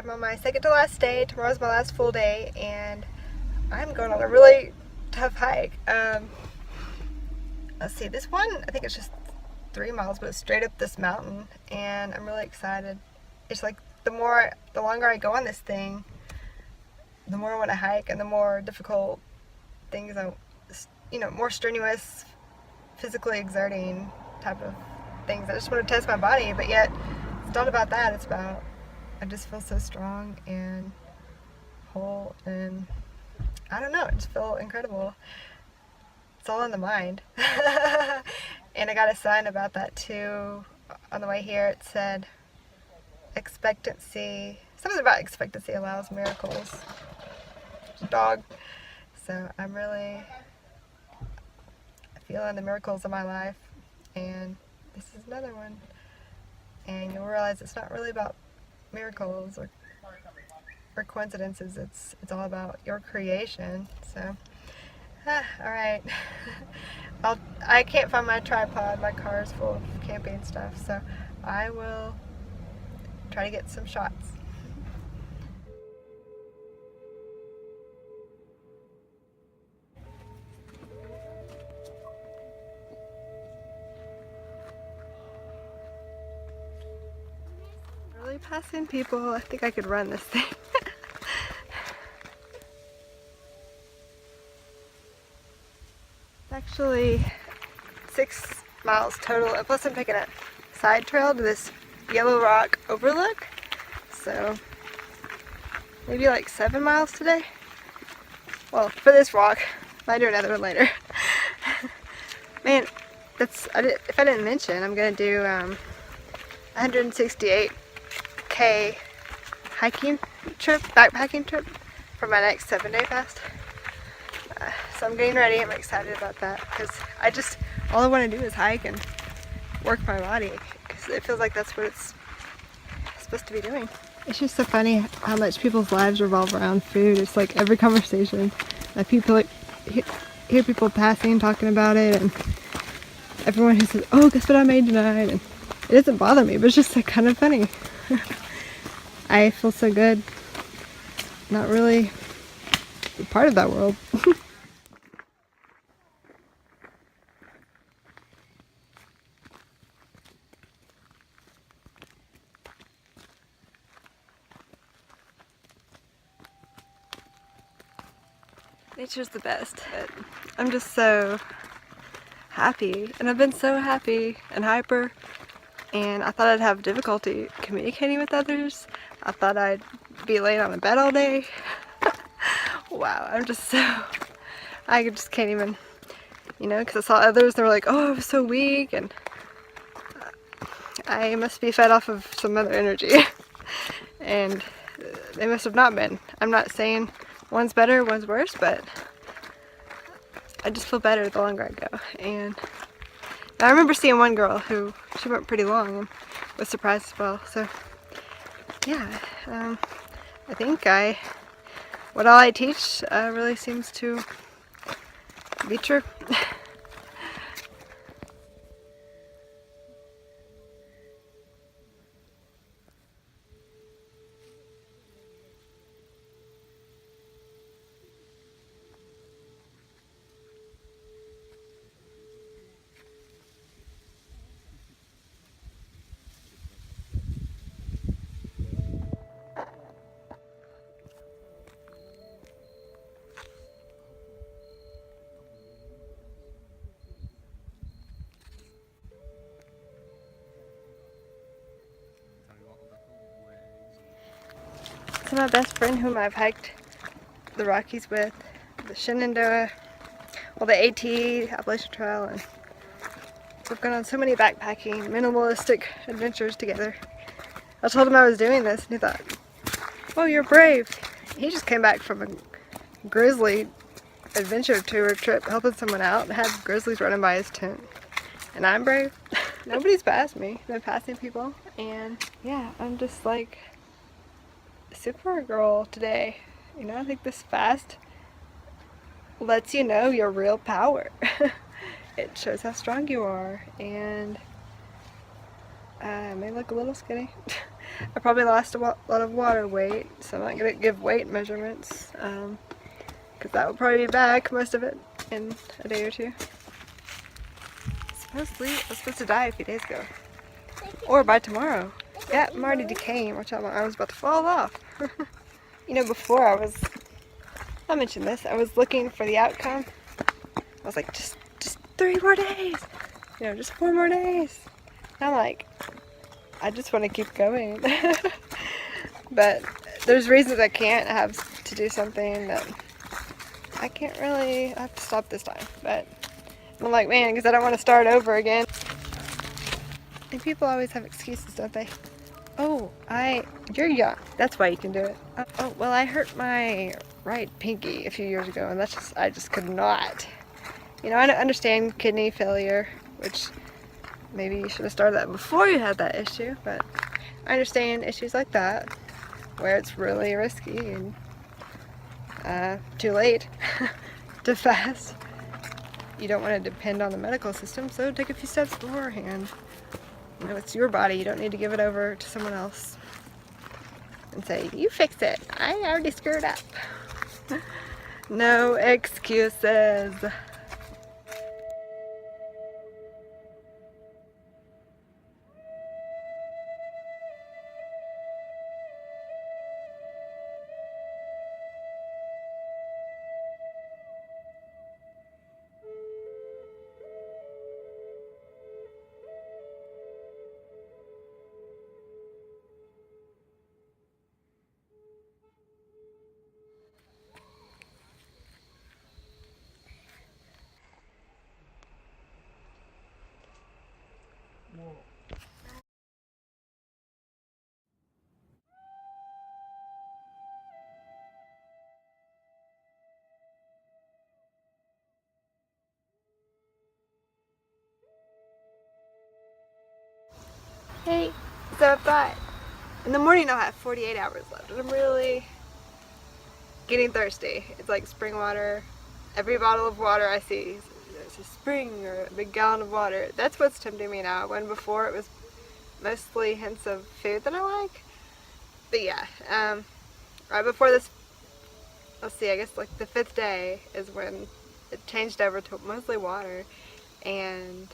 I'm on my second to last day. Tomorrow's my last full day, and I'm going on a really tough hike. Let's see, this one, I think it's just 3 miles, but it's straight up this mountain, and I'm really excited. It's like the longer I go on this thing, the more I want to hike, and the more difficult things more strenuous, physically exerting type of things. I just want to test my body, but yet it's not about that. It's about I just feel so strong and whole, and I don't know, I just feel incredible. It's all in the mind. And I got a sign about that too on the way here. It said something about expectancy allows miracles. It's a dog. So I'm really feeling the miracles of my life, and this is another one. And you'll realize it's not really about miracles or coincidences. It's all about your creation. So all right. I can't find my tripod. My car is full of camping stuff, so I will try to get some shots. Really passing people. I think I could run this thing. It's actually 6 miles total, and plus I'm taking a side trail to this yellow rock overlook, so maybe like 7 miles today. Well, for this walk. Might do another one later. Man, if I didn't mention, I'm gonna do 168K hiking trip, backpacking trip for my next 7-day fast. So I'm getting ready. I'm excited about that because all I want to do is hike and work my body, because it feels like that's what it's supposed to be doing. It's just so funny how much people's lives revolve around food. It's like every conversation that people hear people passing talking about it, and everyone who says, "Oh, guess what I made tonight?" And it doesn't bother me, but it's just like kind of funny. I feel so good. Not really a part of that world. Nature's the best. But I'm just so happy, and I've been so happy and hyper, and I thought I'd have difficulty communicating with others. I thought I'd be laying on a bed all day. Wow, I just can't even, because I saw others and they were like, "Oh, I was so weak," and I must be fed off of some other energy. And they must have not been. I'm not saying one's better, one's worse, but I just feel better the longer I go. And I remember seeing one girl she went pretty long and was surprised as well. So yeah, I think what all I teach really seems to be true. So my best friend, whom I've hiked the Rockies with, the Shenandoah, the AT, Appalachian Trail, and we've gone on so many backpacking, minimalistic adventures together. I told him I was doing this, and he thought, "Oh, you're brave." He just came back from a grizzly adventure tour trip helping someone out and had grizzlies running by his tent. And I'm brave. Nobody's passed me. I've been passing people, and yeah, I'm just like Supergirl today. I think this fast lets you know your real power. It shows how strong you are, and I may look a little skinny, I probably lost a lot of water weight, so I'm not going to give weight measurements, because that will probably be back, most of it, in a day or two. Supposedly, I was supposed to die a few days ago. Or by tomorrow. Yeah, I'm already decaying. Watch out, my arm's about to fall off. You know, before I mentioned this, I was looking for the outcome. I was like, just 3 more days. You know, just 4 more days. And I'm like, I just want to keep going. But there's reasons I can't. I have to do something that I can't really, I have to stop this time. But I'm like, man, because I don't want to start over again. And people always have excuses, don't they? Oh, you're young. That's why you can do it. Oh, well, I hurt my right pinky a few years ago, and I just could not. You know, I don't understand kidney failure, which maybe you should have started that before you had that issue, but I understand issues like that, where it's really risky and too late to fast. You don't want to depend on the medical system, so take a few steps beforehand. You know, it's your body. You don't need to give it over to someone else and say, you fix it. I already screwed up. No excuses. Hey, so I've got, in the morning I'll have 48 hours left, and I'm really getting thirsty. It's like spring water. Every bottle of water I see, there's a spring or a big gallon of water. That's what's tempting me now, when before it was mostly hints of food that I like. But yeah, right before this, let's see, I guess like the 5th day is when it changed over to mostly water, and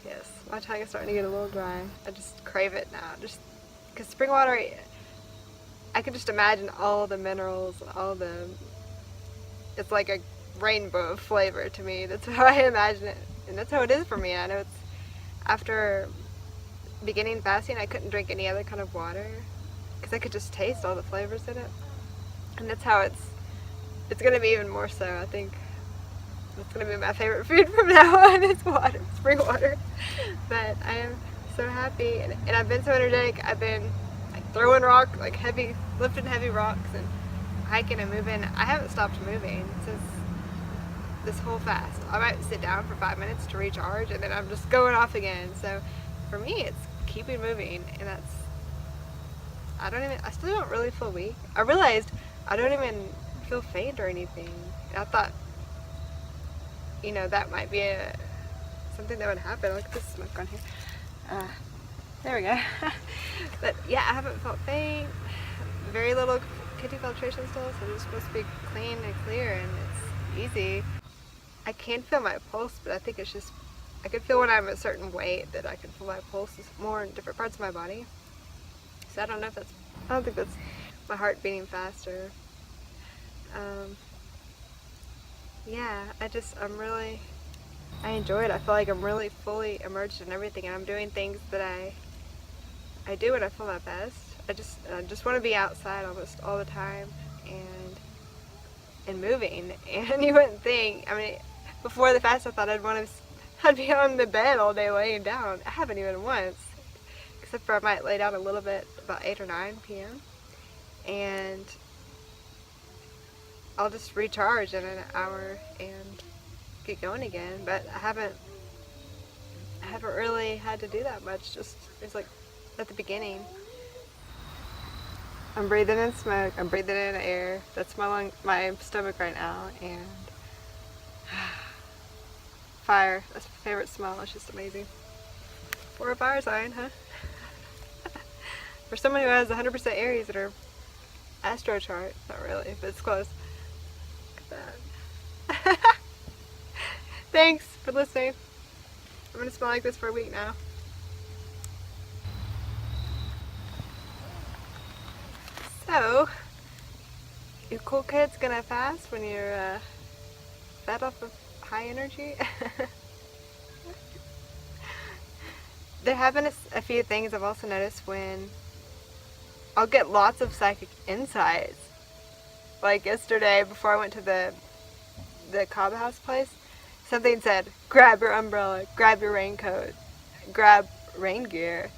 yes, my tongue is starting to get a little dry. I just crave it now, just because spring water, I can just imagine all the minerals, it's like a rainbow of flavor to me. That's how I imagine it, and that's how it is for me. I know it's, after beginning fasting, I couldn't drink any other kind of water because I could just taste all the flavors in it, and that's how it's going to be even more so. I think it's going to be my favorite food from now on is water, spring water. But I am so happy, and I've been so energetic. I've been like throwing lifting heavy rocks and hiking and moving. I haven't stopped moving since this whole fast. I might sit down for 5 minutes to recharge, and then I'm just going off again. So for me, it's keeping moving, and I still don't really feel weak. I realized I don't even feel faint or anything. I thought, you know, that might be something that would happen. Look at this smoke on here. There we go. But yeah, I haven't felt faint. Very little kidney filtration still, so they're supposed to be clean and clear, and it's easy. I can feel my pulse, but I think it's just, I can feel when I'm a certain weight that I can feel my pulse more in different parts of my body. So I don't know if I don't think that's my heart beating faster. Yeah, I enjoy it. I feel like I'm really fully immersed in everything, and I'm doing things that I do when I feel my best. I just want to be outside almost all the time and moving. And you wouldn't think, I mean, before the fast I thought I'd be on the bed all day laying down. I haven't even once, except for I might lay down a little bit about 8 or 9 p.m. and I'll just recharge in an hour and get going again. But I haven't really had to do that much. Just, it's like at the beginning. I'm breathing in smoke, I'm breathing in air. That's my stomach right now, and fire. That's my favorite smell. It's just amazing. We're a fire sign, huh? For someone who has 100% Aries in her astro chart, not really, but it's close. Look at that. Thanks for listening. I'm gonna smell like this for a week now. So, you cool kids gonna fast when you're fed off of high energy? There have been a few things I've also noticed when I'll get lots of psychic insights. Like yesterday, before I went to the Cobb House place, something said, grab your umbrella, grab your raincoat, grab rain gear.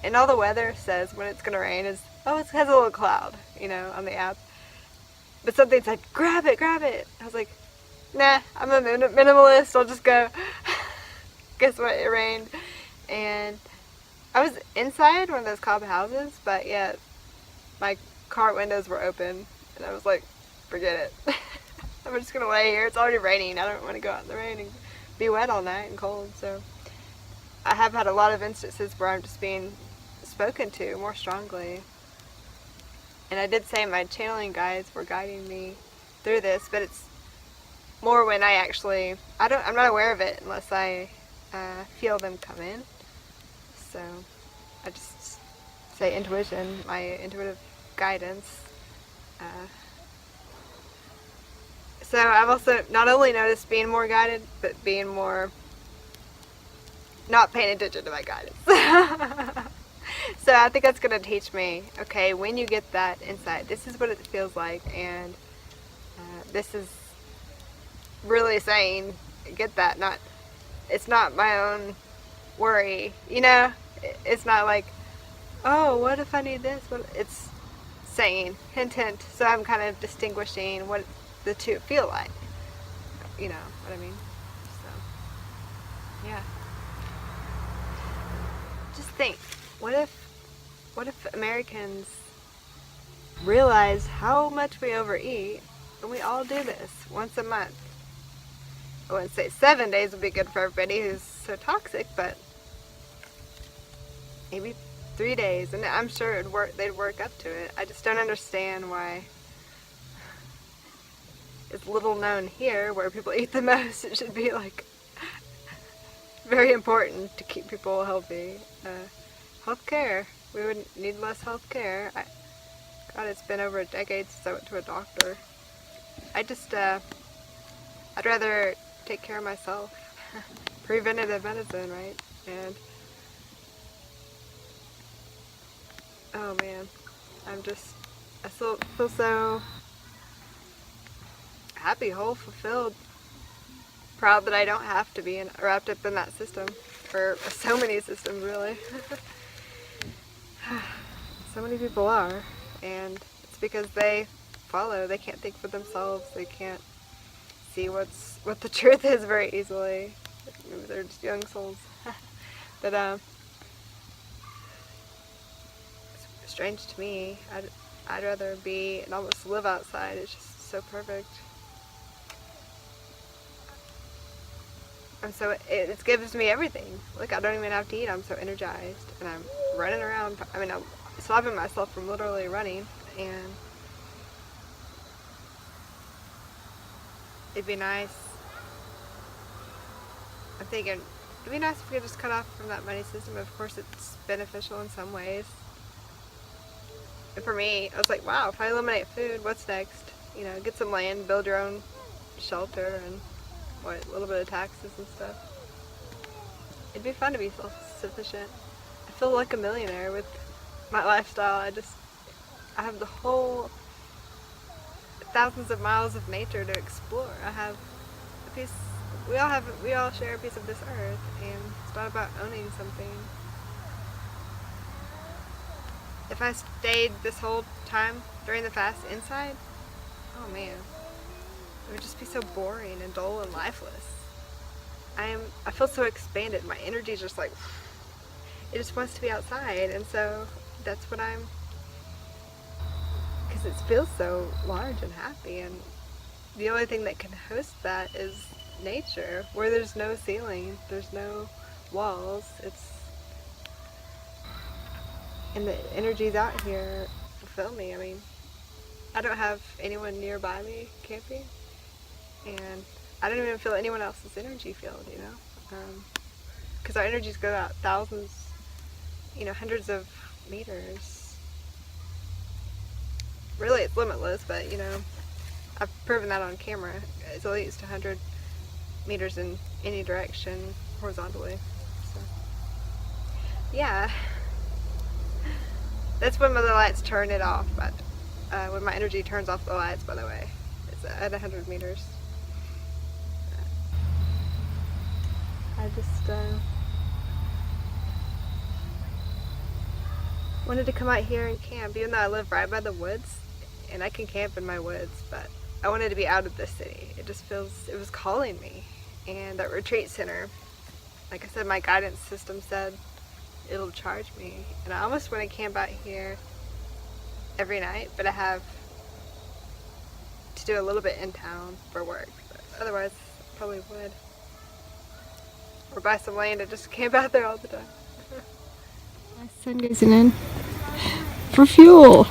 And all the weather says when it's going to rain is, oh, it has a little cloud, you know, on the app. But something said, grab it, grab it. I was like, nah, I'm a minimalist, I'll just go. Guess what, it rained. And I was inside one of those Cobb houses, but yet my car windows were open. And I was like, forget it. I'm just going to lay here. It's already raining. I don't want to go out in the rain and be wet all night and cold. So I have had a lot of instances where I'm just being spoken to more strongly. And I did say my channeling guides were guiding me through this, but it's more when I actually, I'm not aware of it unless I feel them come in. So I just say intuition, my intuitive guidance. So I've also not only noticed being more guided, but being more not paying attention to my guidance. So I think that's going to teach me, okay, when you get that insight, this is what it feels like, and this is really saying, get that, it's not my own worry, you know, it's not like, oh, what if I need this, it's saying, hint, hint, so I'm kind of distinguishing what the two feel like, you know what I mean, so, yeah. Just think, what if Americans realize how much we overeat, and we all do this once a month? I wouldn't say 7 days would be good for everybody who's so toxic, but maybe 3 days, and I'm sure they'd work up to it. I just don't understand why it's little known here, where people eat the most. It should be like very important to keep people healthy. Healthcare. We would need less healthcare. God, it's been over a decade since I went to a doctor. I'd rather take care of myself. Preventative medicine, right? And oh man, I still feel so happy, whole, fulfilled, proud that I don't have to be wrapped up in that system, or so many systems really. So many people are, and it's because they can't think for themselves, they can't see what the truth is very easily. Maybe they're just young souls. But it's strange to me. I'd rather be and almost live outside. It's just so perfect. And so it gives me everything. Look, I don't even have to eat. I'm so energized, and I'm running around. I mean, I'm stopping myself from literally running, and it'd be nice. I'm thinking it'd be nice if we could just cut off from that money system. Of course, it's beneficial in some ways. And for me, I was like, wow, if I eliminate food, what's next? You know, get some land, build your own shelter, and a little bit of taxes and stuff. It'd be fun to be self-sufficient. I feel like a millionaire with my lifestyle. I have the whole thousands of miles of nature to explore. I have a piece, we all share a piece of this earth, and it's not about owning something. If I stayed this whole time during the fast inside, oh man, it would just be so boring and dull and lifeless. I feel so expanded. My energy is just like, it just wants to be outside, and so that's what because it feels so large and happy, and the only thing that can host that is nature, where there's no ceiling, there's no walls. and the energies out here fulfill me. I mean, I don't have anyone nearby me camping, and I don't even feel anyone else's energy field, you know? Because our energies go out thousands, you know, hundreds of meters. Really, it's limitless, but, you know, I've proven that on camera. It's at least 100 meters in any direction horizontally. So, yeah. That's when the lights turn it off, but when my energy turns off the lights, by the way, it's at 100 meters. I just wanted to come out here and camp, even though I live right by the woods, and I can camp in my woods, but I wanted to be out of the city. It just feels, it was calling me. And that retreat center, like I said, my guidance system said it'll charge me. And I almost want to camp out here every night, but I have to do a little bit in town for work. But otherwise, I probably would. Or buy some land and just camp out there all the time. My sun gazing in for fuel.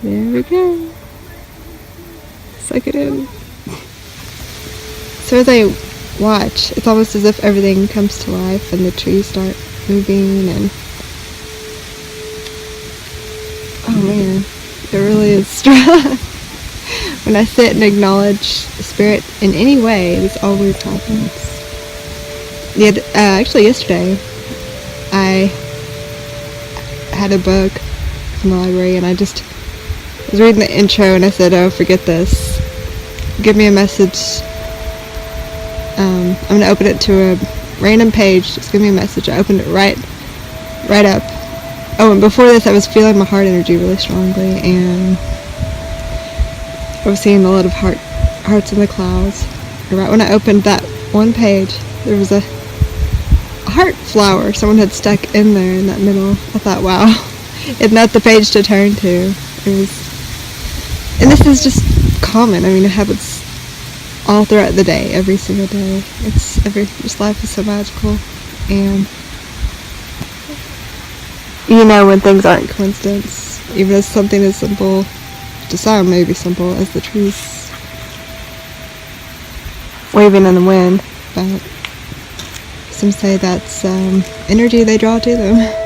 There we go. Suck it in. So as I watch, it's almost as if everything comes to life and the trees start moving, and oh man, it really is strong. When I sit and acknowledge spirit in any way, this always happens. Actually yesterday, I had a book from the library, and I was reading the intro, and I said, oh, forget this. Give me a message. I'm going to open it to a random page. Just give me a message. I opened it right up. Oh, and before this, I was feeling my heart energy really strongly, and I was seeing a lot of hearts in the clouds. And right when I opened that one page, there was a heart flower someone had stuck in there in that middle. I thought, wow, it's not the page to turn to. It was, and this is just common. I mean, it happens all throughout the day, every single day. This life is so magical, and you know when things aren't coincidence, even as something as simple, to some maybe simple, as the trees waving in the wind, but some say that's energy they draw to them.